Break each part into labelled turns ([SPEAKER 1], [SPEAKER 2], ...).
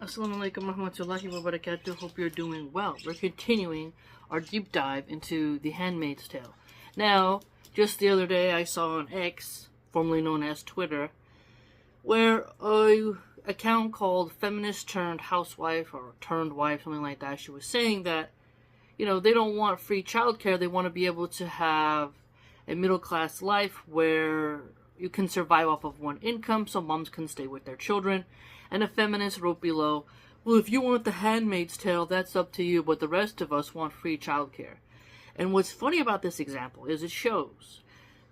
[SPEAKER 1] Assalamualaikum warahmatullahi wabarakatuh. Hope you're doing well. We're continuing our deep dive into The Handmaid's Tale. Now, just the other day I saw on X, formerly known as Twitter, where a account called Feminist Turned Housewife or Turned Wife, something like that, she was saying that, they don't want free childcare. They want to be able to have a middle-class life where you can survive off of one income so moms can stay with their children. And a feminist wrote below, well, if you want The Handmaid's Tale, that's up to you, but the rest of us want free childcare. And what's funny about this example is it shows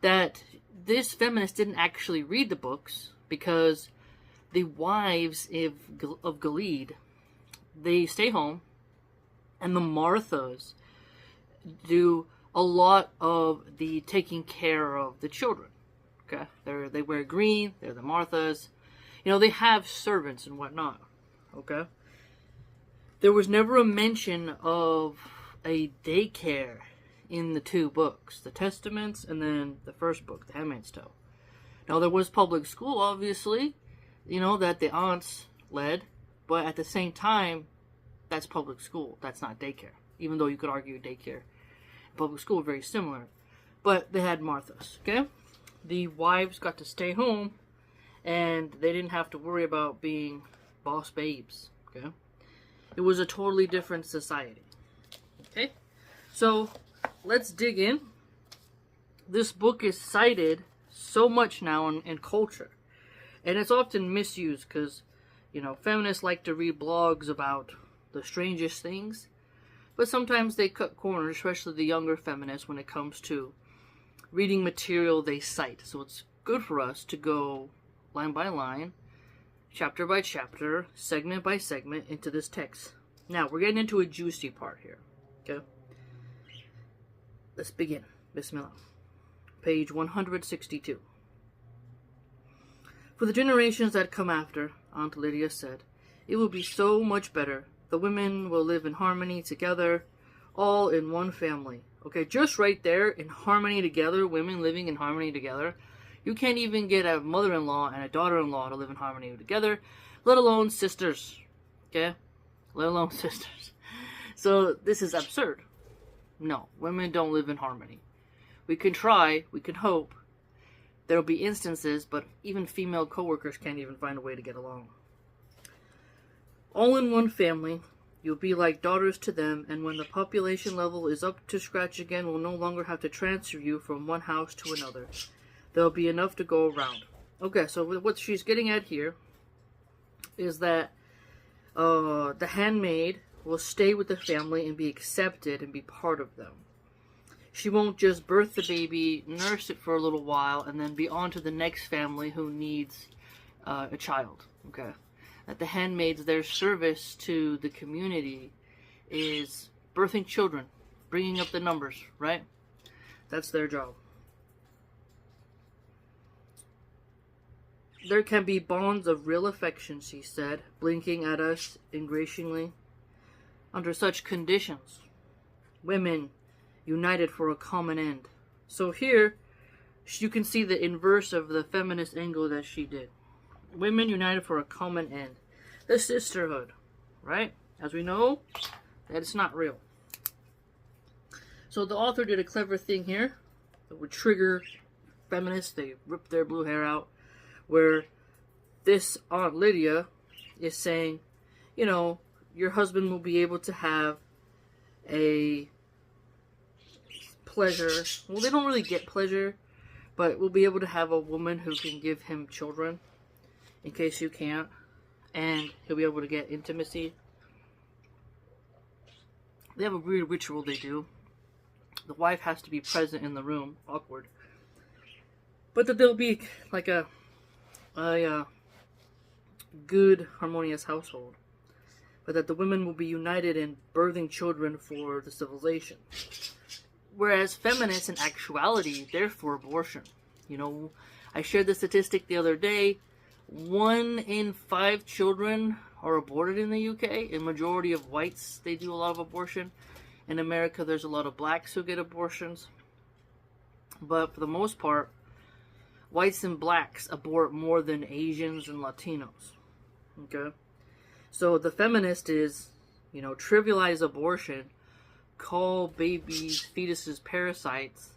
[SPEAKER 1] that this feminist didn't actually read the books, because the wives of Gilead, they stay home, and the Marthas do a lot of the taking care of the children. Okay, they wear green, they're the Marthas. They have servants and whatnot, okay? There was never a mention of a daycare in the two books, the Testaments and then the first book, The Handmaid's Tale. Now, there was public school, obviously, that the aunts led, but at the same time, that's public school. That's not daycare, even though you could argue daycare and public school are very similar. But they had Marthas, okay? The wives got to stay home, and they didn't have to worry about being boss babes, okay? It was a totally different society, okay? So, let's dig in. This book is cited so much now in culture, and it's often misused because, feminists like to read blogs about the strangest things, but sometimes they cut corners, especially the younger feminists, when it comes to reading material they cite. So it's good for us to go line by line, chapter by chapter, segment by segment into this text. Now, we're getting into a juicy part here, okay? Let's begin. Bismillah. Page 162. For the generations that come after, Aunt Lydia said, it will be so much better. The women will live in harmony together, all in one family. Okay, just right there, in harmony together, women living in harmony together. You can't even get a mother-in-law and a daughter-in-law to live in harmony together, let alone sisters, okay? Let alone sisters. So this is absurd. No, women don't live in harmony. We can try, we can hope. There'll be instances, but even female coworkers can't even find a way to get along. All in one family, you'll be like daughters to them, and when the population level is up to scratch again, we'll no longer have to transfer you from one house to another. There'll be enough to go around. Okay, so what she's getting at here is that the handmaid will stay with the family and be accepted and be part of them. She won't just birth the baby, nurse it for a little while, and then be on to the next family who needs a child. Okay, that the handmaids, their service to the community is birthing children, bringing up the numbers, right? That's their job. There can be bonds of real affection, she said, blinking at us ingratiatingly. Under such conditions, women united for a common end. So here, you can see the inverse of the feminist angle that she did. Women united for a common end. The sisterhood, right? As we know, that it's not real. So the author did a clever thing here that would trigger feminists. They rip their blue hair out. Where this Aunt Lydia is saying, your husband will be able to have a pleasure. Well, they don't really get pleasure, but we'll be able to have a woman who can give him children, in case you can't, and he'll be able to get intimacy. They have a weird ritual they do. The wife has to be present in the room. Awkward. But that there'll be like a good, harmonious household, but that the women will be united in birthing children for the civilization. Whereas feminists, in actuality, they're for abortion. I shared the statistic the other day. 1 in 5 children are aborted in the UK. In majority of whites, they do a lot of abortion. In America, there's a lot of blacks who get abortions. But for the most part, whites and blacks abort more than Asians and Latinos. Okay? So the feminist is, trivialize abortion, call babies, fetuses parasites,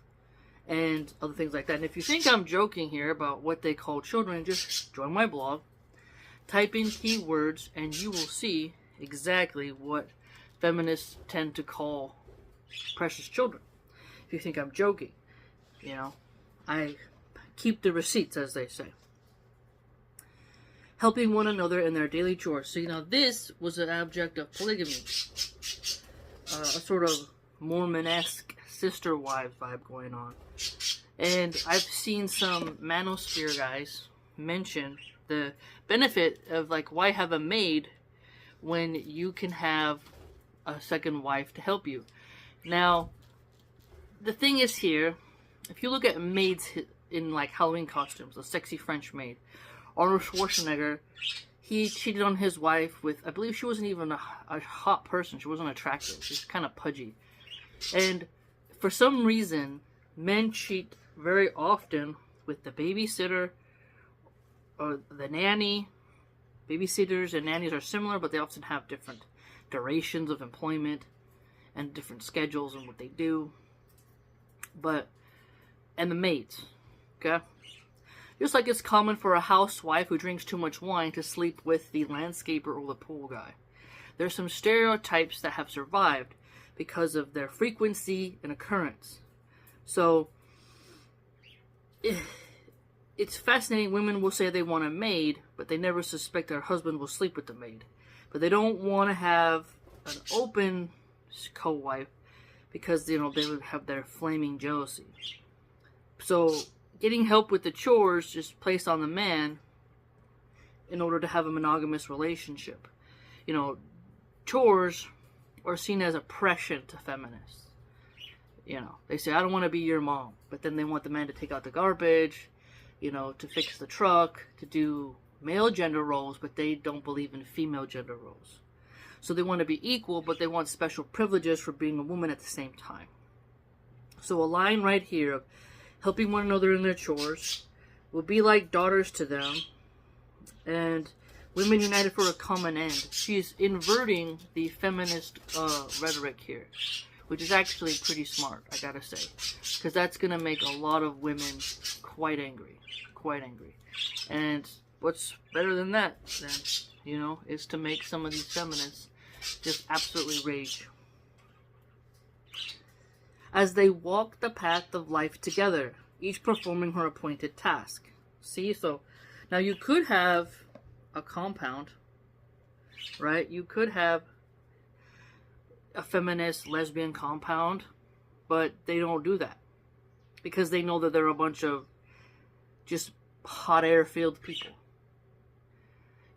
[SPEAKER 1] and other things like that. And if you think I'm joking here about what they call children, just join my blog, type in keywords, and you will see exactly what feminists tend to call precious children. If you think I'm joking, I keep the receipts, as they say. Helping one another in their daily chores. So, this was an object of polygamy. A sort of Mormon-esque sister wives vibe going on. And I've seen some manosphere guys mention the benefit of, why have a maid when you can have a second wife to help you. Now, the thing is here, if you look at maids in, Halloween costumes, a sexy French maid, Arnold Schwarzenegger, he cheated on his wife with, I believe she wasn't even a hot person. She wasn't attractive. She was kind of pudgy. And for some reason, men cheat very often with the babysitter or the nanny. Babysitters and nannies are similar, but they often have different durations of employment and different schedules and what they do. And the maids, okay? Just like it's common for a housewife who drinks too much wine to sleep with the landscaper or the pool guy. There's some stereotypes that have survived because of their frequency and occurrence. So, it's fascinating. Women will say they want a maid, but they never suspect their husband will sleep with the maid. But they don't want to have an open co-wife because, they would have their flaming jealousy. So, getting help with the chores is placed on the man in order to have a monogamous relationship. Chores are seen as oppression to feminists. They say, I don't want to be your mom. But then they want the man to take out the garbage, to fix the truck, to do male gender roles, but they don't believe in female gender roles. So they want to be equal, but they want special privileges for being a woman at the same time. So a line right here of helping one another in their chores, will be like daughters to them, and women united for a common end. She's inverting the feminist rhetoric here, which is actually pretty smart, I gotta say, because that's gonna make a lot of women quite angry. And what's better than that, then, is to make some of these feminists just absolutely rage. As they walk the path of life together, each performing her appointed task. See, so now you could have a compound, right? You could have a feminist lesbian compound, but they don't do that because they know that they're a bunch of just hot air filled people.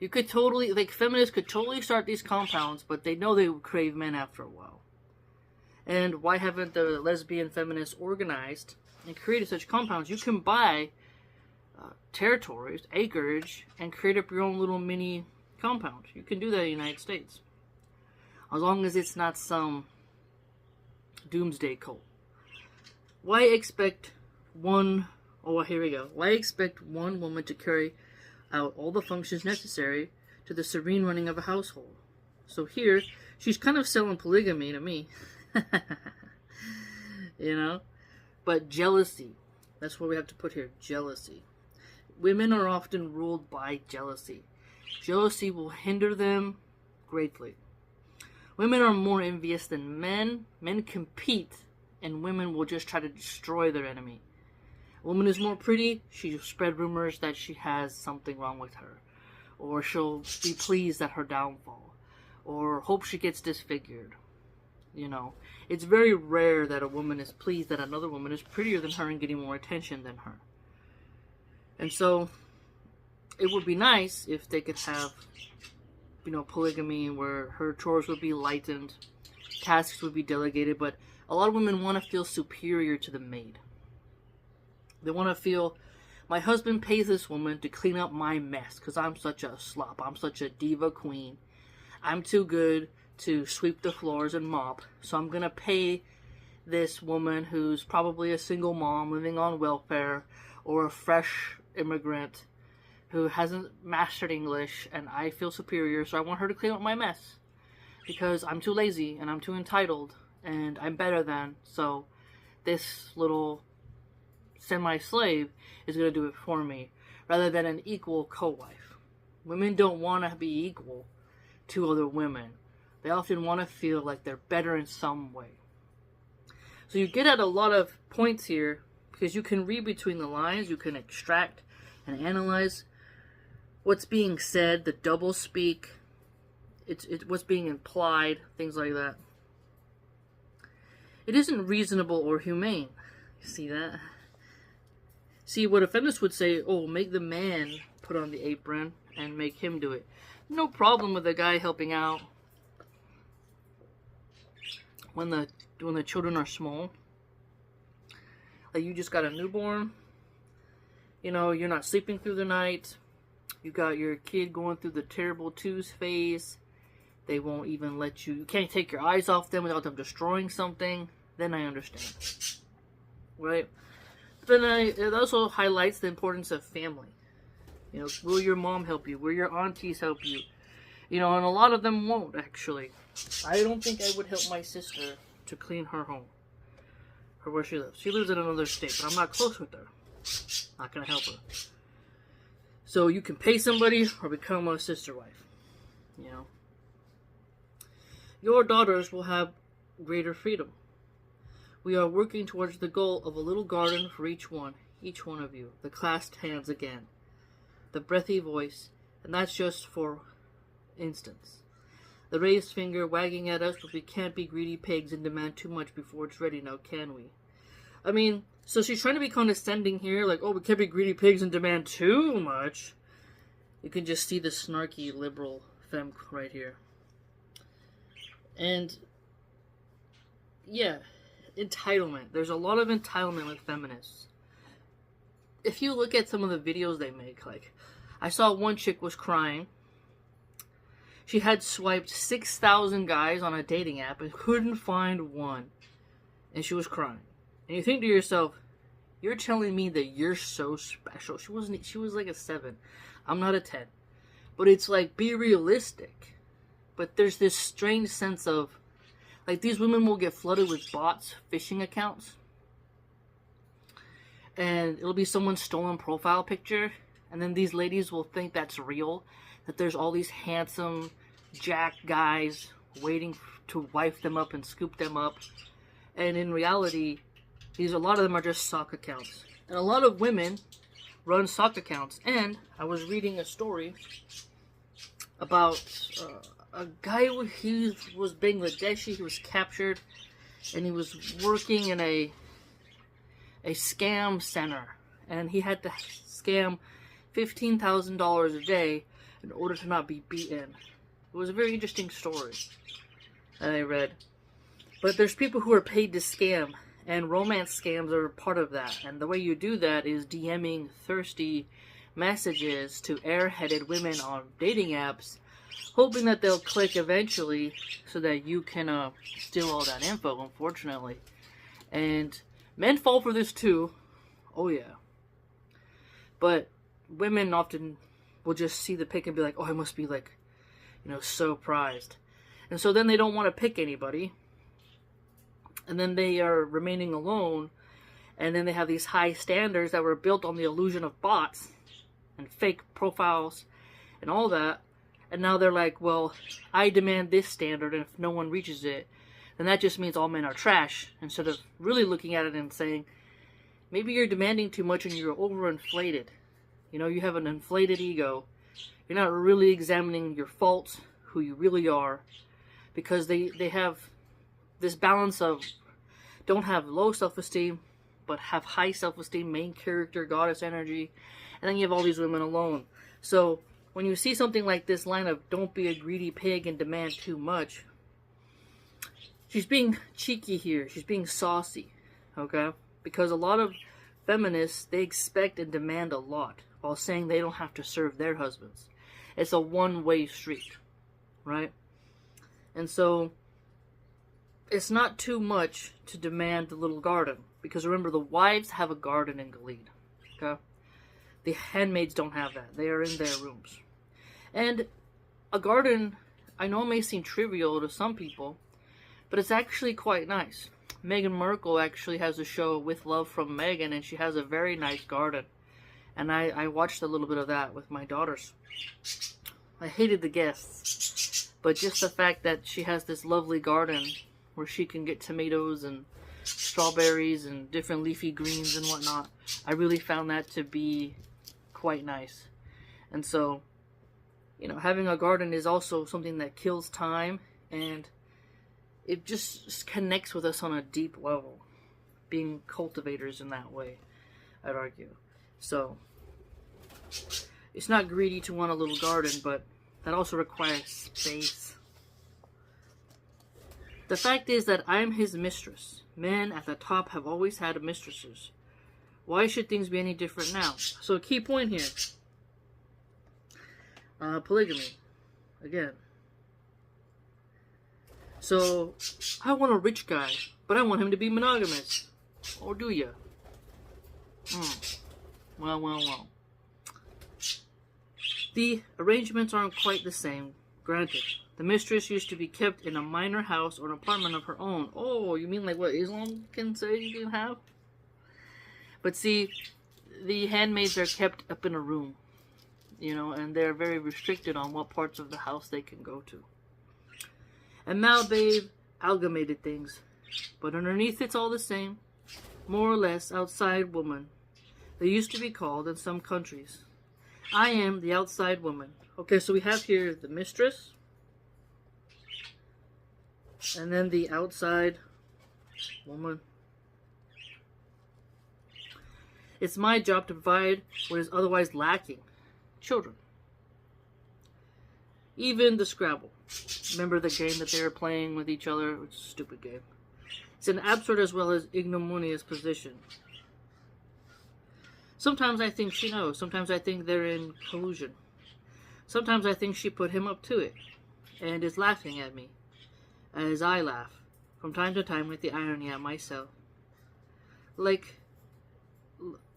[SPEAKER 1] You could totally, feminists could totally start these compounds, but they know they would crave men after a while. And why haven't the lesbian feminists organized and created such compounds? You can buy territories, acreage, and create up your own little mini compound. You can do that in the United States. As long as it's not some doomsday cult. Why expect one woman to carry out all the functions necessary to the serene running of a household? So here, she's kind of selling polygamy to me. But jealousy, that's what we have to put here, jealousy. Women are often ruled by jealousy. Jealousy will hinder them greatly. Women are more envious than men. Men compete, and women will just try to destroy their enemy. A woman is more pretty, she'll spread rumors that she has something wrong with her, or she'll be pleased at her downfall, or hope she gets disfigured. It's very rare that a woman is pleased that another woman is prettier than her and getting more attention than her. And so, it would be nice if they could have, polygamy where her chores would be lightened, tasks would be delegated, but a lot of women want to feel superior to the maid. They want to feel, my husband pays this woman to clean up my mess because I'm such a slop, I'm such a diva queen, I'm too good to sweep the floors and mop, so I'm gonna pay this woman who's probably a single mom living on welfare or a fresh immigrant who hasn't mastered English, and I feel superior, so I want her to clean up my mess. Because I'm too lazy, and I'm too entitled, and I'm better than, so this little semi-slave is going to do it for me, rather than an equal co-wife. Women don't want to be equal to other women. They often want to feel like they're better in some way. So you get at a lot of points here, because you can read between the lines, you can extract and analyze what's being said, the double speak, it's what's being implied, things like that. It isn't reasonable or humane. You see that? See, what a feminist would say, oh, make the man put on the apron and make him do it. No problem with the guy helping out when the children are small. Like, you just got a newborn, you know, you're not sleeping through the night, you got your kid going through the terrible twos phase, they won't even let you can't take your eyes off them without them destroying something, then I understand. Right? But it also highlights the importance of family. You know, will your mom help you? Will your aunties help you? You know, and a lot of them won't, actually. I don't think I would help my sister to clean her home. Or where she lives. She lives in another state, but I'm not close with her. Not gonna help her. So you can pay somebody or become a sister wife. You know. Your daughters will have greater freedom. We are working towards the goal of a little garden for each one of you. The clasped hands again. The breathy voice, and that's just for instance. The raised finger wagging at us, but we can't be greedy pigs and demand too much before it's ready now, can we? I mean, so she's trying to be condescending here, like, oh, we can't be greedy pigs and demand too much. You can just see the snarky liberal femme right here. And, yeah, entitlement. There's a lot of entitlement with feminists. If you look at some of the videos they make, like, I saw one chick was crying. She had swiped 6,000 guys on a dating app and couldn't find one. And she was crying. And you think to yourself, you're telling me that you're so special. She was like a 7. I'm not a 10. But it's like, be realistic. But there's this strange sense of, like, these women will get flooded with bots, phishing accounts. And it'll be someone's stolen profile picture. And then these ladies will think that's real. That there's all these handsome jack guys waiting to wife them up and scoop them up. And in reality, a lot of them are just sock accounts. And a lot of women run sock accounts. And I was reading a story about a guy he was Bangladeshi. He was captured. And he was working in a scam center. And he had to scam $15,000 a day in order to not be beaten. It was a very interesting story that I read. But there's people who are paid to scam, and romance scams are part of that. And the way you do that is DMing thirsty messages to airheaded women on dating apps, hoping that they'll click eventually so that you can steal all that info, unfortunately. And men fall for this too. Oh yeah. But women often will just see the pic and be like, oh, I must be like, you know, so prized. And so then they don't want to pick anybody. And then they are remaining alone. And then they have these high standards that were built on the illusion of bots and fake profiles and all that. And now they're like, well, I demand this standard, and if no one reaches it, then that just means all men are trash. Instead of really looking at it and saying, maybe you're demanding too much and you're overinflated. You know, you have an inflated ego. You're not really examining your faults, who you really are, because they have this balance of don't have low self-esteem, but have high self-esteem, main character, goddess energy, and then you have all these women alone. So when you see something like this line of don't be a greedy pig and demand too much, she's being cheeky here. She's being saucy, okay? Because a lot of feminists, they expect and demand a lot while saying they don't have to serve their husbands. It's a one-way street, right? And so it's not too much to demand the little garden. Because remember, the wives have a garden in Gilead, okay? The handmaids don't have that. They are in their rooms. And a garden, I know it may seem trivial to some people, but it's actually quite nice. Meghan Markle actually has a show With Love from Meghan, and she has a very nice garden. And I watched a little bit of that with my daughters. I hated the guests, but just the fact that she has this lovely garden where she can get tomatoes and strawberries and different leafy greens and whatnot, I really found that to be quite nice. And so, you know, having a garden is also something that kills time, and it just connects with us on a deep level, being cultivators in that way, I'd argue. So, it's not greedy to want a little garden, but that also requires space. The fact is that I am his mistress. Men at the top have always had mistresses. Why should things be any different now? So, a key point here. Polygamy. Again. So, I want a rich guy, but I want him to be monogamous. Or do you? Well. The arrangements aren't quite the same, granted. The mistress used to be kept in a minor house or an apartment of her own. Oh, you mean like what Islam can say you can have? But see, the handmaids are kept up in a room, you know, and they're very restricted on what parts of the house they can go to. And Malbabe amalgamated things, but underneath it's all the same, more or less outside woman. They used to be called in some countries. I am the outside woman. Okay, so we have here the mistress, and then the outside woman. It's my job to provide what is otherwise lacking. Children. Even the Scrabble. Remember the game that they were playing with each other? It's a stupid game. It's an absurd as well as ignominious position. Sometimes I think she knows. Sometimes I think they're in collusion. Sometimes I think she put him up to it and is laughing at me, as I laugh, from time to time with the irony at myself.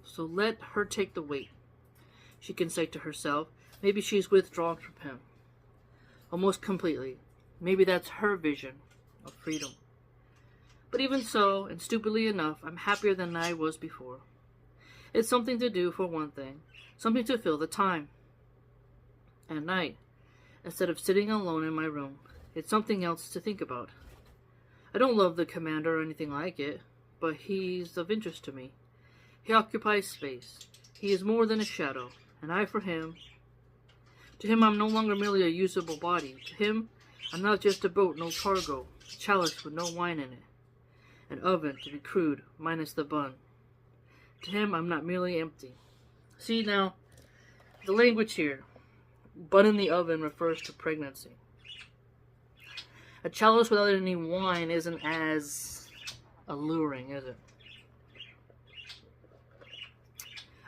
[SPEAKER 1] So let her take the weight, she can say to herself. Maybe she's withdrawn from him. Almost completely. Maybe that's her vision of freedom. But even so, and stupidly enough, I'm happier than I was before. It's something to do, for one thing. Something to fill the time. At night, instead of sitting alone in my room, it's something else to think about. I don't love the commander or anything like it, but he's of interest to me. He occupies space. He is more than a shadow, and I for him. To him, I'm no longer merely a usable body. To him, I'm not just a boat, no cargo, a chalice with no wine in it, an oven, to be crude, minus the bun. To him, I'm not merely empty. See now, the language here, bun in the oven refers to pregnancy. A chalice without any wine isn't as alluring, is it?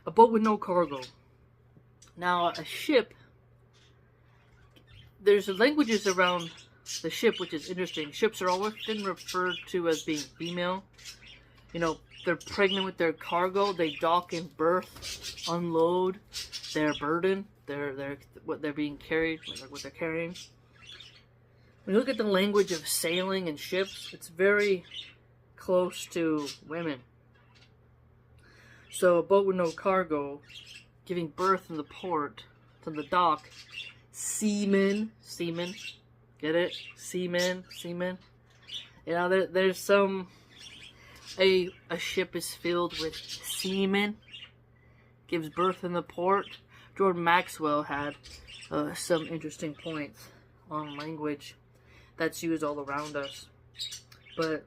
[SPEAKER 1] A boat with no cargo. Now, a ship, there's languages around the ship, which is interesting. Ships are often referred to as being female. You know, they're pregnant with their cargo. They dock and berth, unload their burden, what they're being carried, like what they're carrying. When you look at the language of sailing and ships, it's very close to women. So a boat with no cargo, giving birth in the port, to the dock, seamen, get it? Seamen. You know, there's some, a ship is filled with seamen, gives birth in the port. Jordan Maxwell had some interesting points on language that's used all around us. But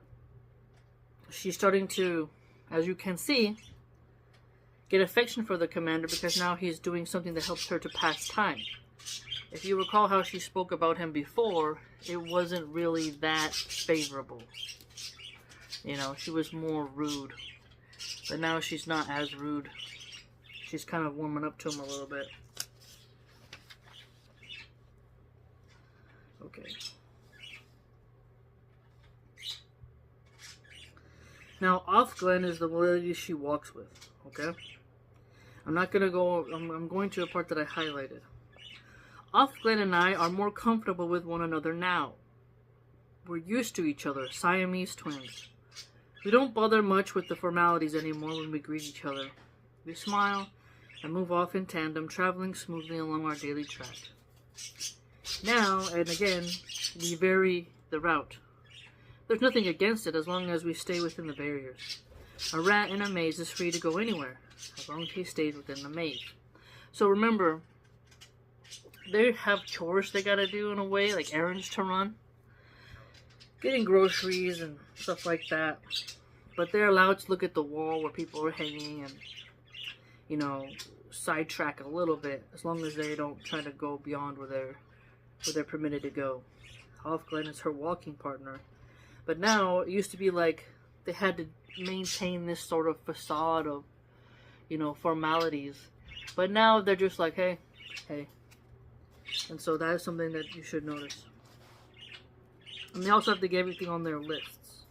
[SPEAKER 1] she's starting to, as you can see, get affection for the commander because now he's doing something that helps her to pass time. If you recall how she spoke about him before, it wasn't really that favorable. You know, she was more rude. But now she's not as rude. She's kind of warming up to him a little bit. Okay. Now, Off Glen is the lady she walks with, okay? I'm not gonna go. I'm going to a part that I highlighted. Offglen and I are more comfortable with one another now. We're used to each other, Siamese twins. We don't bother much with the formalities anymore when we greet each other. We smile and move off in tandem, traveling smoothly along our daily track. Now and again, we vary the route. There's nothing against it as long as we stay within the barriers. A rat in a maze is free to go anywhere, as long as he stays within the maze. So remember, they have chores they gotta do in a way, like errands to run, getting groceries and stuff like that. But they're allowed to look at the wall where people are hanging and, you know, sidetrack a little bit, as long as they don't try to go beyond where they're permitted to go. Offglen is her walking partner. But now, it used to be like they had to maintain this sort of facade of, you know, formalities. But now they're just like, hey. And so that is something that you should notice. And they also have to get everything on their lists.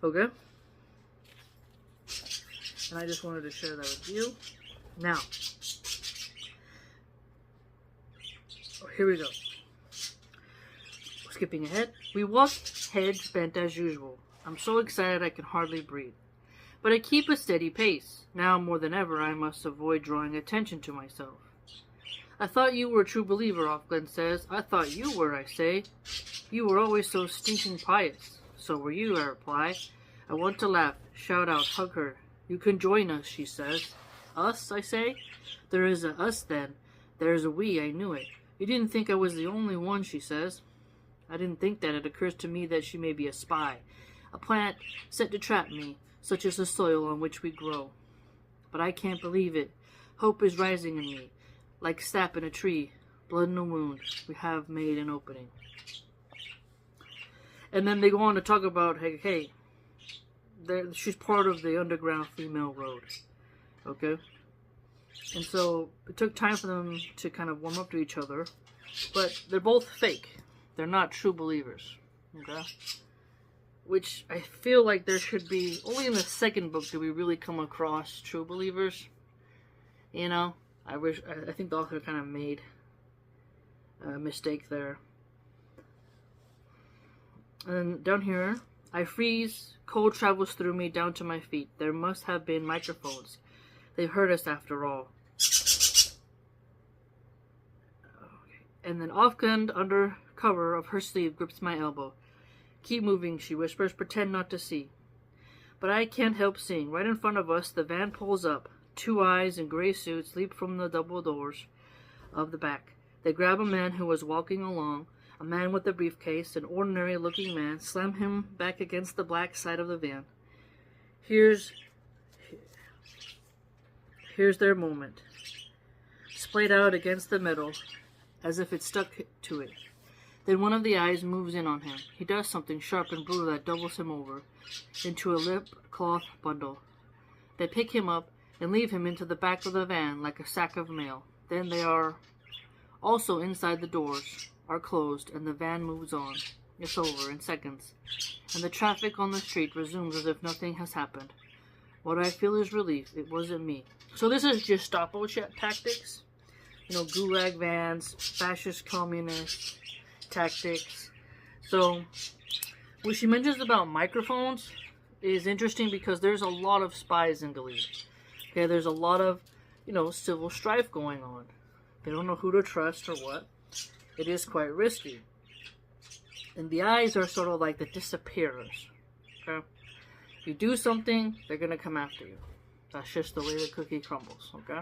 [SPEAKER 1] Okay? And I just wanted to share that with you. Now, here we go. Skipping ahead. We walk heads bent as usual. I'm so excited I can hardly breathe. But I keep a steady pace. Now more than ever I must avoid drawing attention to myself. I thought you were a true believer, Offglen says. I thought you were, I say. You were always so stinking pious. So were you, I reply. I want to laugh, shout out, hug her. You can join us, she says. Us, I say. There is a us then. There is a we, I knew it. You didn't think I was the only one, she says. I didn't think that. It occurs to me that she may be a spy. A plant set to trap me, such as the soil on which we grow. But I can't believe it. Hope is rising in me. Like sap in a tree, blood in a wound, we have made an opening. And then they go on to talk about, hey, she's part of the underground female road. Okay? And so it took time for them to kind of warm up to each other. But they're both fake. They're not true believers. Okay? Which I feel like there should be, only in the second book do we really come across true believers. You know? I think the author kind of made a mistake there. And down here, I freeze. Cold travels through me down to my feet. There must have been microphones. They've heard us after all. Okay. And then Offglen, under cover of her sleeve, grips my elbow. Keep moving, she whispers. Pretend not to see. But I can't help seeing. Right in front of us, the van pulls up. Two eyes in gray suits leap from the double doors of the back. They grab a man who was walking along, a man with a briefcase, an ordinary-looking man, slam him back against the black side of the van. Here's their moment. Splayed out against the metal, as if it stuck to it. Then one of the eyes moves in on him. He does something sharp and brutal that doubles him over into a lip cloth bundle. They pick him up and leave him into the back of the van like a sack of mail. Then they are also inside. The doors are closed and the van moves on. It's over in seconds, and the traffic on the street resumes as if nothing has happened. What I feel is relief. It wasn't me. So this is Gestapo tactics. You know, gulag vans, fascist communist tactics. So what she mentions about microphones is interesting because there's a lot of spies in Gilead. Okay, there's a lot of, you know, civil strife going on. They don't know who to trust or what. It is quite risky. And the eyes are sort of like the disappearers. Okay? If you do something, they're going to come after you. That's just the way the cookie crumbles. Okay?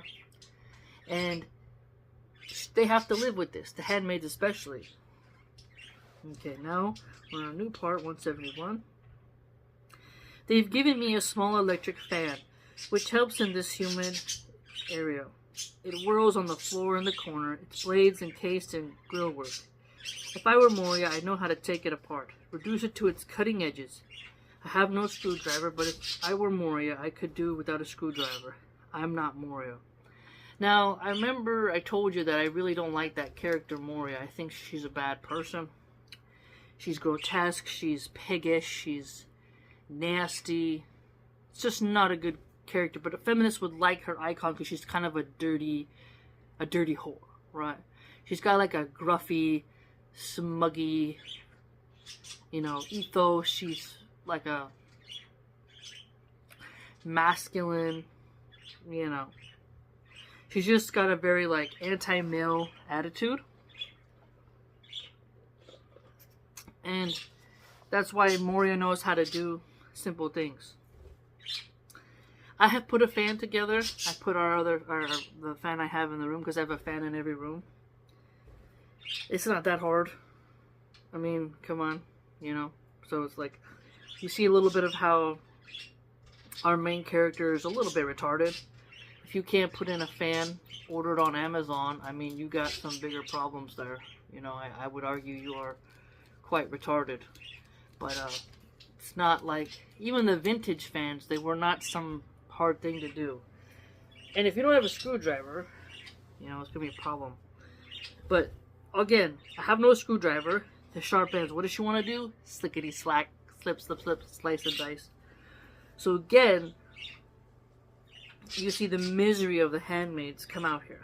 [SPEAKER 1] And they have to live with this. The handmaids especially. Okay, now we're on a new part, 171. They've given me a small electric fan, which helps in this humid area. It whirls on the floor in the corner, its blades encased in grillwork. If I were Moria, I'd know how to take it apart, reduce it to its cutting edges. I have no screwdriver, but if I were Moria, I could do without a screwdriver. I'm not Moria. Now, I remember I told you that I really don't like that character Moria. I think she's a bad person. She's grotesque, she's piggish, she's nasty. It's just not a good character, but a feminist would like her icon because she's kind of a dirty whore, right? She's got like a gruffy, smuggy, ethos. She's like a masculine, she's just got a very like anti-male attitude. And that's why Moria knows how to do simple things. I have put a fan together. I put the fan I have in the room because I have a fan in every room. It's not that hard. I mean, come on, So it's like, you see a little bit of how our main character is a little bit retarded. If you can't put in a fan ordered on Amazon, I mean, you got some bigger problems there. I would argue you are quite retarded. But it's not like, even the vintage fans, they were not some hard thing to do. And if you don't have a screwdriver, it's going to be a problem. But again, I have no screwdriver. The sharp ends, what does she want to do? Slickety slack, slip, slice and dice. So again, you see the misery of the handmaids come out here.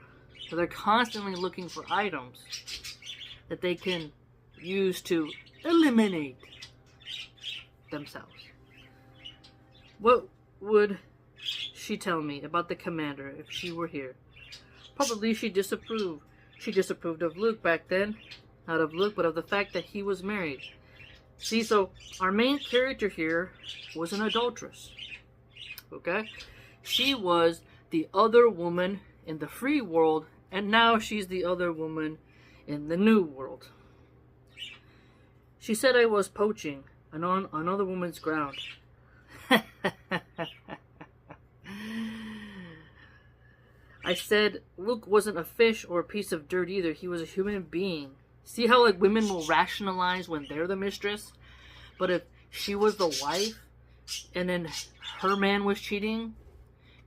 [SPEAKER 1] So they're constantly looking for items that they can use to eliminate themselves. What would she tell me about the commander if she were here? Probably she'd disapprove. She disapproved of Luke back then. Not of Luke, but of the fact that he was married. See, so our main character here was an adulteress. Okay? She was the other woman in the free world, and now she's the other woman in the new world. She said I was poaching on another woman's ground. I said Luke wasn't a fish or a piece of dirt either. He was a human being. See how like women will rationalize when they're the mistress? But if she was the wife and then her man was cheating,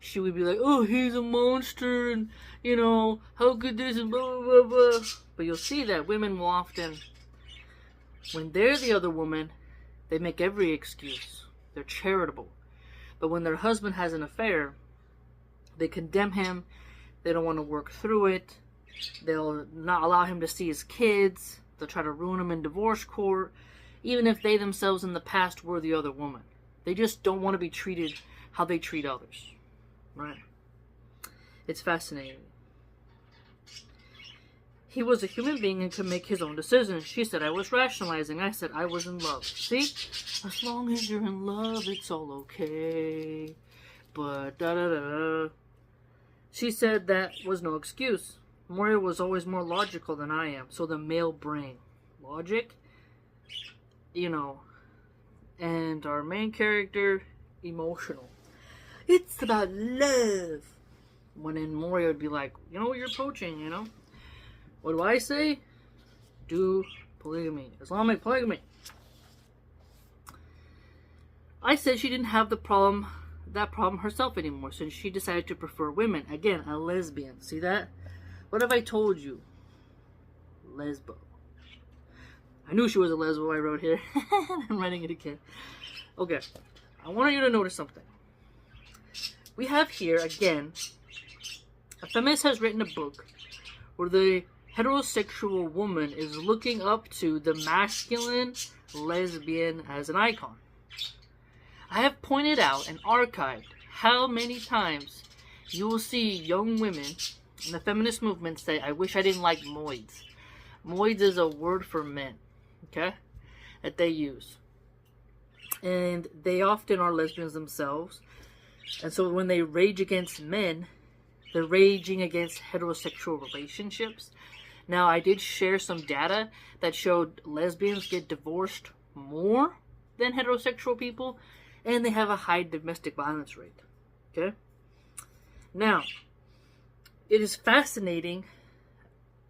[SPEAKER 1] she would be like, oh, he's a monster, and how could this, and blah, blah, blah. But you'll see that women will often, when they're the other woman, they make every excuse. They're charitable. But when their husband has an affair, they condemn him. They don't want to work through it. They'll not allow him to see his kids. They'll try to ruin him in divorce court, even if they themselves in the past were the other woman. They just don't want to be treated how they treat others. Right? It's fascinating. He was a human being and could make his own decisions. She said I was rationalizing. I said I was in love. See? As long as you're in love, it's all okay. But da-da-da-da. She said that was no excuse. Moria was always more logical than I am. So the male brain. Logic? And our main character, emotional. It's about love. When in Moria would be like, you're poaching, What do I say? Do polygamy. Islamic polygamy. I said she didn't have that problem herself anymore, since she decided to prefer women. Again, a lesbian. See that? What have I told you? Lesbo. I knew she was a lesbo, I wrote here. I'm writing it again. Okay. I want you to notice something. We have here, again, a feminist has written a book where the heterosexual woman is looking up to the masculine lesbian as an icon. I have pointed out and archived how many times you will see young women in the feminist movement say, I wish I didn't like moids. Moids is a word for men, okay, that they use. And they often are lesbians themselves. And so when they rage against men, they're raging against heterosexual relationships. Now, I did share some data that showed lesbians get divorced more than heterosexual people, and they have a high domestic violence rate. Okay? Now, it is fascinating.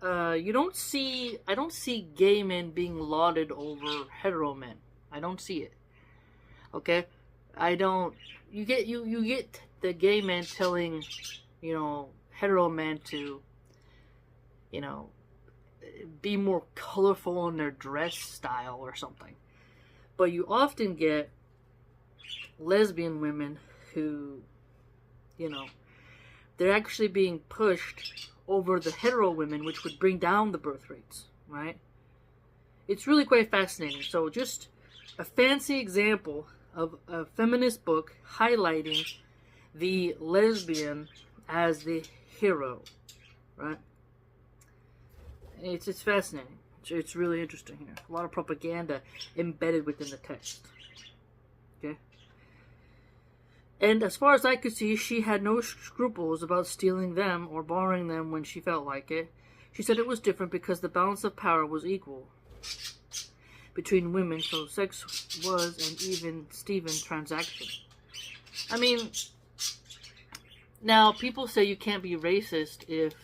[SPEAKER 1] I don't see gay men being lauded over hetero men. I don't see it. Okay? You get the gay men telling, hetero men to, be more colorful in their dress style or something. But you often get lesbian women who you know, they're actually being pushed over the hetero women, which would bring down the birth rates, right? It's really quite fascinating. So just a fancy example of a feminist book highlighting the lesbian as the hero, right? It's fascinating. It's really interesting here. A lot of propaganda embedded within the text. Okay? And as far as I could see, she had no scruples about stealing them or borrowing them when she felt like it. She said it was different because the balance of power was equal between women, so sex was an even Steven transaction. I mean, now people say you can't be racist if,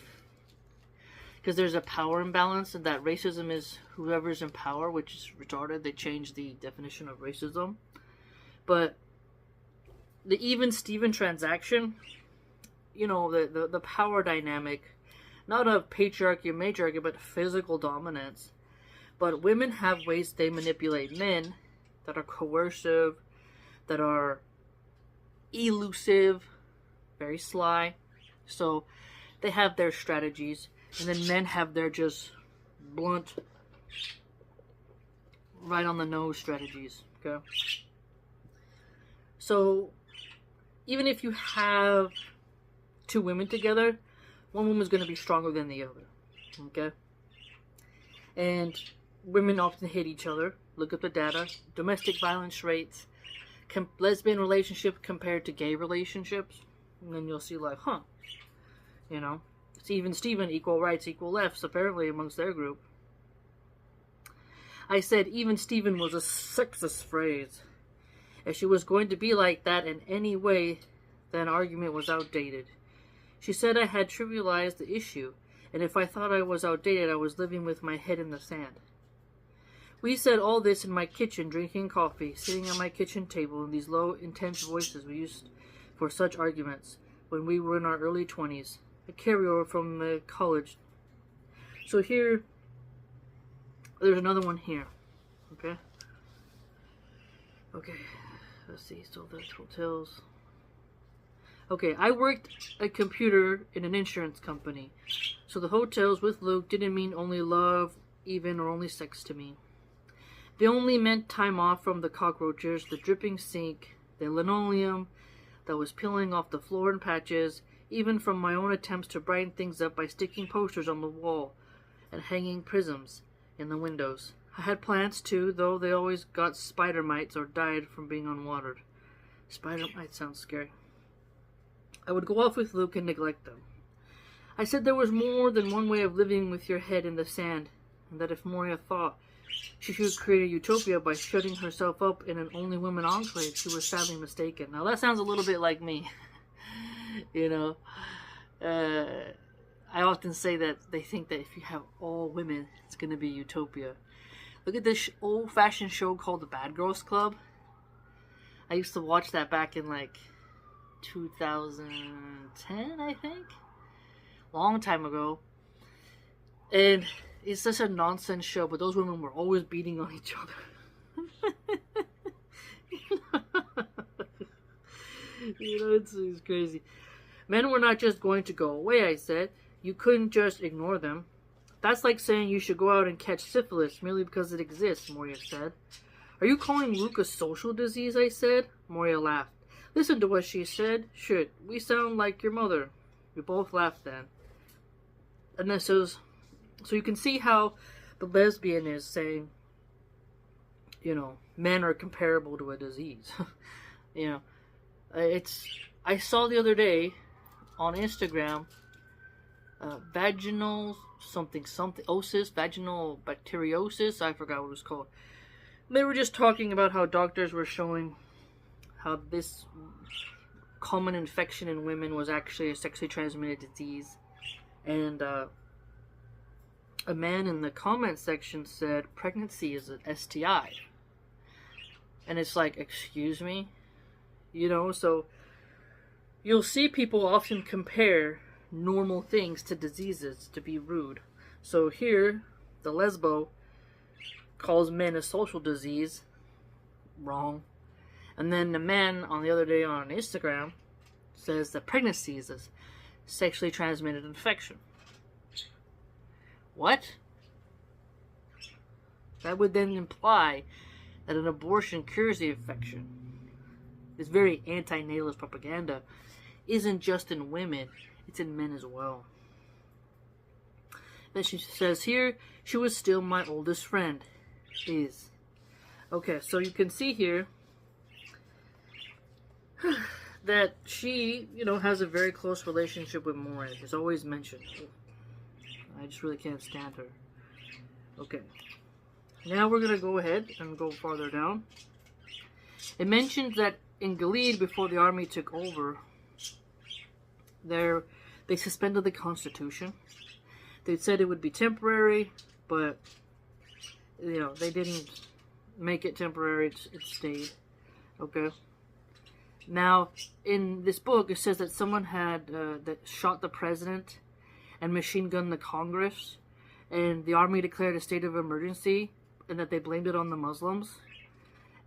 [SPEAKER 1] because there's a power imbalance, and that racism is whoever's in power, which is retarded. They changed the definition of racism. But the even Steven transaction, you know, the power dynamic, not of patriarchy or matriarchy, but physical dominance. But women have ways they manipulate men that are coercive, that are elusive, very sly. So they have their strategies, and then men have their just blunt, right on the nose strategies. Okay. So even if you have two women together, one woman's going to be stronger than the other. Okay. And women often hit each other. Look up the data. Domestic violence rates, lesbian relationship compared to gay relationships. And then you'll see like, huh, you know, even Steven, equal rights, equal lefts, apparently amongst their group. I said even Steven was a sexist phrase. If she was going to be like that in any way, then argument was outdated. She said I had trivialized the issue, and if I thought I was outdated, I was living with my head in the sand. We said all this in my kitchen, drinking coffee, sitting at my kitchen table in these low, intense voices we used for such arguments when we were in our early 20s, a carryover from college. So here, there's another one here, okay? Okay, let's see, so that's hotels. Okay, I worked a computer in an insurance company, so the hotels with Luke didn't mean only love, even, or only sex to me. They only meant time off from the cockroaches, the dripping sink, the linoleum that was peeling off the floor in patches, even from my own attempts to brighten things up by sticking posters on the wall and hanging prisms in the windows. I had plants too, though they always got spider mites or died from being unwatered. Spider mites sound scary. I would go off with Luke and neglect them. I said there was more than one way of living with your head in the sand, and that if Moria thought she should create a utopia by shutting herself up in an only women enclave, she was sadly mistaken. Now that sounds a little bit like me. You know, I often say that they think that if you have all women, it's going to be utopia. Look at this old-fashioned show called The Bad Girls Club. I used to watch that back in like 2010, I think. Long time ago. And it's such a nonsense show, but those women were always beating on each other. You know, it's crazy. Men were not just going to go away, I said. You couldn't just ignore them. That's like saying you should go out and catch syphilis merely because it exists, Moria said. Are you calling Luke a social disease, I said? Moria laughed. Listen to what she said. Shit, we sound like your mother. We both laughed then. And then so you can see how the lesbian is saying, you know, men are comparable to a disease. You know, I saw the other day on Instagram, vaginal vaginal bacteriosis, I forgot what it was called. They were just talking about how doctors were showing how this common infection in women was actually a sexually transmitted disease. And a man in the comment section said pregnancy is an STI. And it's like, excuse me? You know, so you'll see people often compare normal things to diseases to be rude. So here, the lesbo calls men a social disease. Wrong. And then the man on the other day on Instagram says that pregnancy is a sexually transmitted infection. What? That would then imply that an abortion cures the infection. This very anti-natalist propaganda isn't just in women, it's in men as well. Then she says here, she was still my oldest friend. Is. Okay, so you can see here that she, has a very close relationship with Moran. It's always mentioned. I just really can't stand her. Okay. Now we're going to go ahead and go farther down. It mentions that in Gilead, before the army took over, they suspended the Constitution. They said it would be temporary, but, they didn't make it temporary. It stayed. Okay? Now, in this book, it says that someone had that shot the president and machine gunned the Congress, and the army declared a state of emergency, and that they blamed it on the Muslims,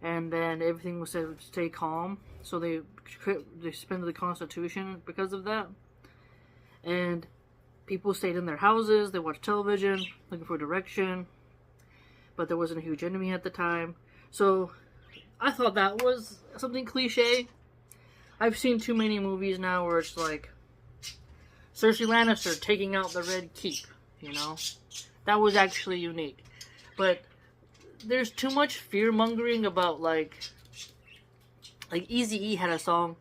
[SPEAKER 1] and then everything was said to stay calm, so they suspended the Constitution because of that, and people stayed in their houses, they watched television, looking for direction, but there wasn't a huge enemy at the time, so I thought that was something cliche. I've seen too many movies now where it's like Cersei Lannister taking out the Red Keep, That was actually unique. But there's too much fear-mongering about, like Eazy-E had a song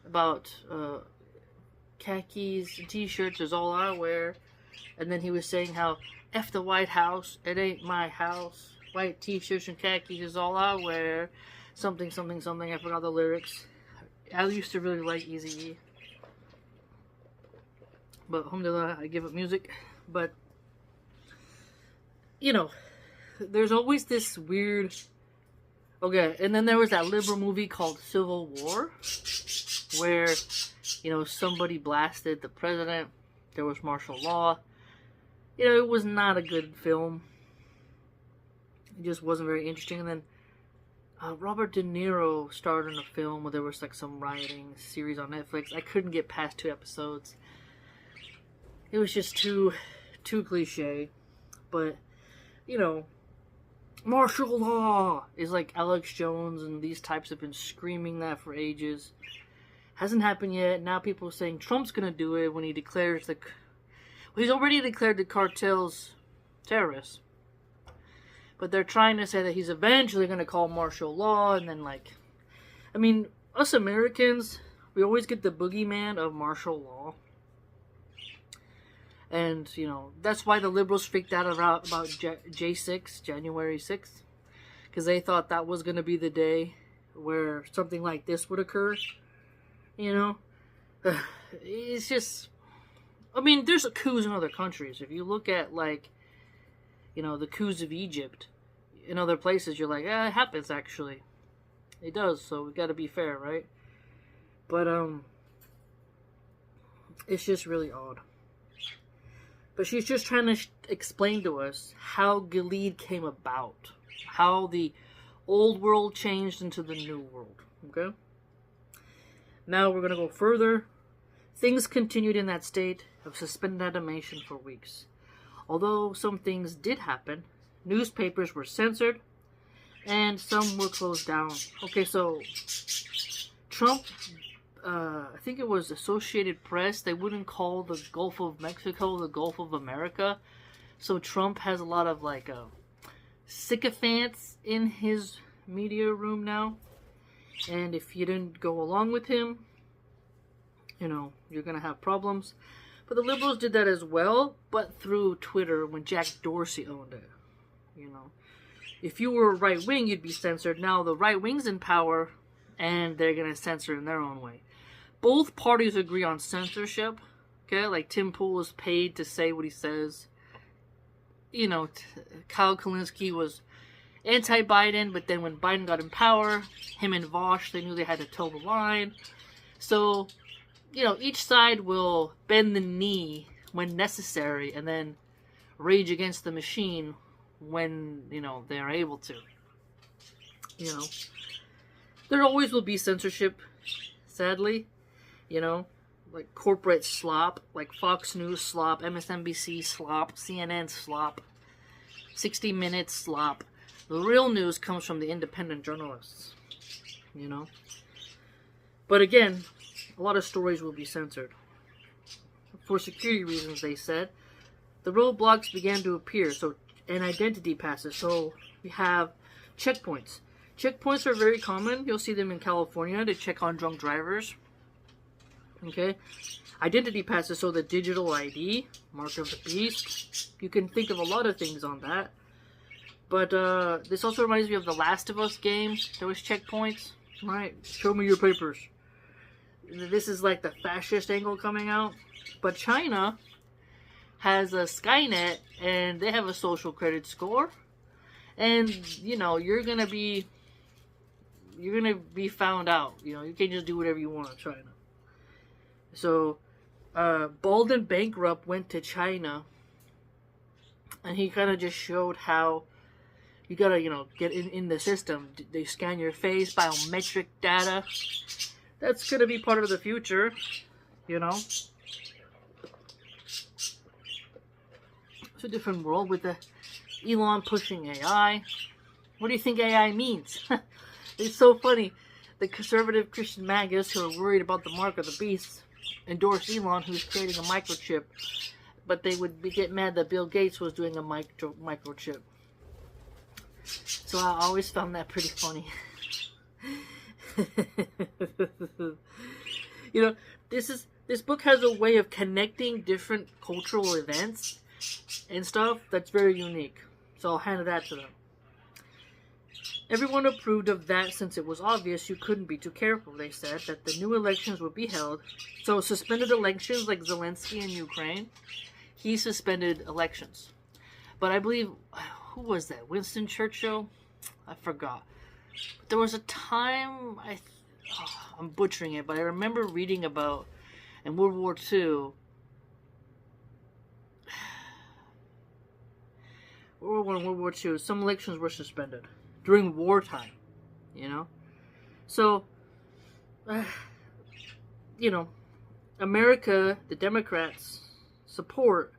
[SPEAKER 1] about khakis and t-shirts is all I wear. And then he was saying how, F the White House, it ain't my house. White t-shirts and khakis is all I wear. Something, something, something. I forgot the lyrics. I used to really like Eazy-E. But alhamdulillah, I give up music. But, there's always this weird... Okay, and then there was that liberal movie called Civil War, where, somebody blasted the president. There was martial law. It was not a good film. It just wasn't very interesting. And then Robert De Niro starred in a film where there was like some rioting series on Netflix. I couldn't get past 2 episodes. It was just too cliche. But, martial law is like Alex Jones and these types have been screaming that for ages. Hasn't happened yet. Now people are saying Trump's gonna do it when he declares he's already declared the cartels terrorists. But they're trying to say that he's eventually going to call martial law, and then, us Americans, we always get the boogeyman of martial law. And, that's why the liberals freaked out about J6, January 6th. Because they thought that was going to be the day where something like this would occur. It's just... there's coups in other countries. If you look at, the coups of Egypt, in other places, you're like, it happens, actually. It does, so we gotta be fair, right? But, it's just really odd. But she's just trying to explain to us how Gilead came about. How the old world changed into the new world, okay? Now we're gonna go further. Things continued in that state of suspended animation for weeks. Although some things did happen, newspapers were censored, and some were closed down. Okay, so Trump, I think it was Associated Press, they wouldn't call the Gulf of Mexico the Gulf of America. So Trump has a lot of, sycophants in his media room now. And if you didn't go along with him, you're going to have problems. But the liberals did that as well, but through Twitter when Jack Dorsey owned it. If you were right-wing, you'd be censored. Now the right-wing's in power, and they're going to censor in their own way. Both parties agree on censorship. Okay, like Tim Pool was paid to say what he says. Kyle Kalinske was anti-Biden, but then when Biden got in power, him and Vosh, they knew they had to toe the line. So... each side will bend the knee when necessary and then rage against the machine when, they're able to. There always will be censorship, sadly. You know, like corporate slop, like Fox News slop, MSNBC slop, CNN slop, 60 Minutes slop. The real news comes from the independent journalists, you know. But again, a lot of stories will be censored. For security reasons, they said. The roadblocks began to appear, and identity passes. So we have checkpoints. Checkpoints are very common. You'll see them in California to check on drunk drivers. Okay? Identity passes, so the digital ID, mark of the beast. You can think of a lot of things on that. But this also reminds me of the Last of Us game. There was checkpoints, right? Show me your papers. This is like the fascist angle coming out. But China has a Skynet, and they have a social credit score. And, you know, you're gonna be found out. You know, you can't just do whatever you want in China. So, Bald and Bankrupt went to China, and he kind of just showed how you gotta, you know, get in the system. They scan your face, biometric data. That's gonna be part of the future, you know. It's a different world with the Elon pushing AI. What do you think AI means? It's so funny. The conservative Christian MAGAs who are worried about the mark of the beast endorse Elon, who's creating a microchip, but they would get mad that Bill Gates was doing a microchip. So I always found that pretty funny. You know, this book has a way of connecting different cultural events and stuff that's very unique. So I'll hand that to them. Everyone approved of that since it was obvious you couldn't be too careful. They said that the new elections would be held. So suspended elections like Zelensky in Ukraine, he suspended elections. But I believe, who was that? Winston Churchill? I forgot. But there was a time, I'm butchering it, but I remember reading about in World War II, World War I, World War II, some elections were suspended during wartime, you know? So, you know, America, the Democrats, support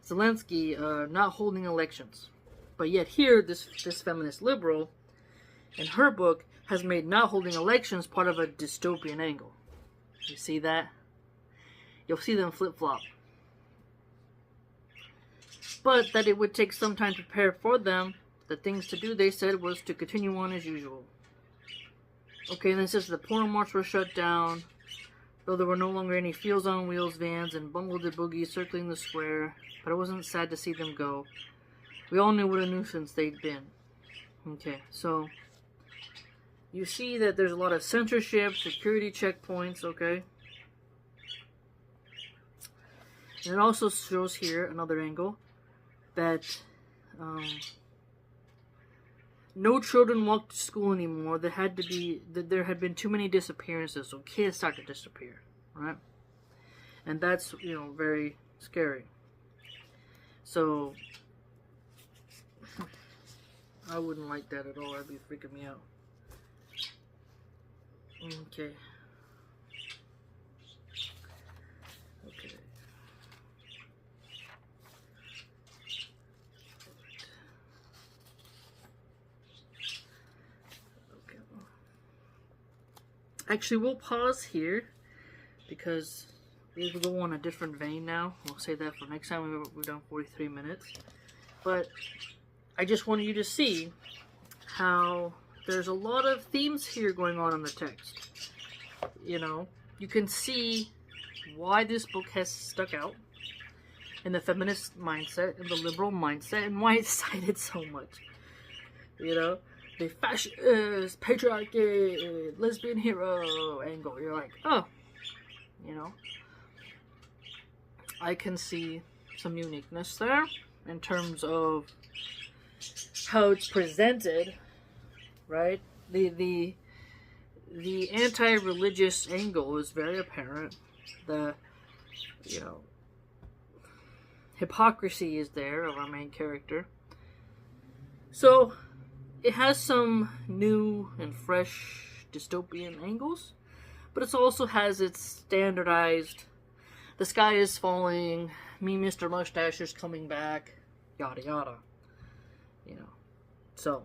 [SPEAKER 1] Zelensky not holding elections. But yet here, this feminist liberal, in her book, has made not holding elections part of a dystopian angle. You see that? You'll see them flip-flop. But that it would take some time to prepare for them. The things to do, they said, was to continue on as usual. Okay, and then it says the porno marts were shut down, though there were no longer any Fields on Wheels vans and Bungle the Boogies circling the square, but it wasn't sad to see them go. We all knew what a nuisance they'd been. Okay, so you see that there's a lot of censorship, security checkpoints, okay? And it also shows here another angle that no children walked to school anymore. There had been too many disappearances, so kids start to disappear, right? And that's, you know, very scary. So I wouldn't like that at all. That'd be freaking me out. Okay. Okay. Actually, we'll pause here because we'll go on a different vein now. We'll save that for next time. We've done 43 minutes. But I just wanted you to see how there's a lot of themes here going on in the text. You know, you can see why this book has stuck out in the feminist mindset, in the liberal mindset, and why it's cited so much. You know? The fascist, patriarchy, lesbian hero angle. You're like, oh, you know, I can see some uniqueness there in terms of how it's presented, right? The anti-religious angle is very apparent. The, you know, hypocrisy is there of our main character. So it has some new and fresh dystopian angles, But it also has its standardized, the sky is falling, me, Mr. Mustache is coming back, yada yada. You know. So,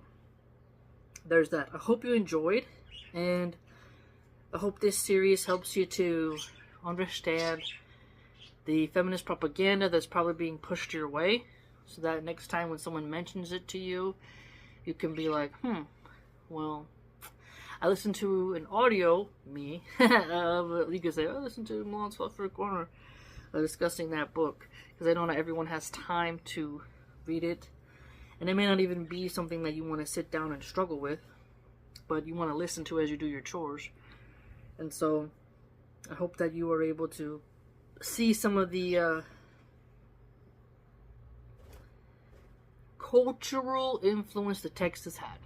[SPEAKER 1] there's that. I hope you enjoyed, and I hope this series helps you to understand the feminist propaganda that's probably being pushed your way, so that next time when someone mentions it to you, you can be like, well, I listened to an audio, you could say, I listened to Milan's Philosopher Corner discussing that book, because I know not everyone has time to read it, and it may not even be something that you want to sit down and struggle with, but you want to listen to as you do your chores. And so, I hope that you are able to see some of the cultural influence the text has had.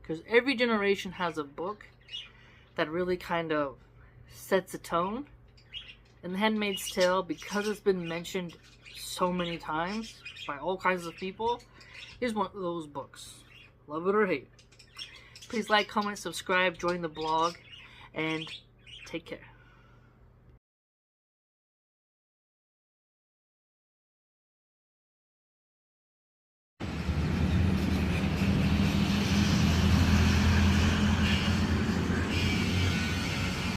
[SPEAKER 1] Because every generation has a book that really kind of sets a tone. And The Handmaid's Tale, because it's been mentioned so many times by all kinds of people, is one of those books. Love it or hate. Please like, comment, subscribe, join the blog, and take care.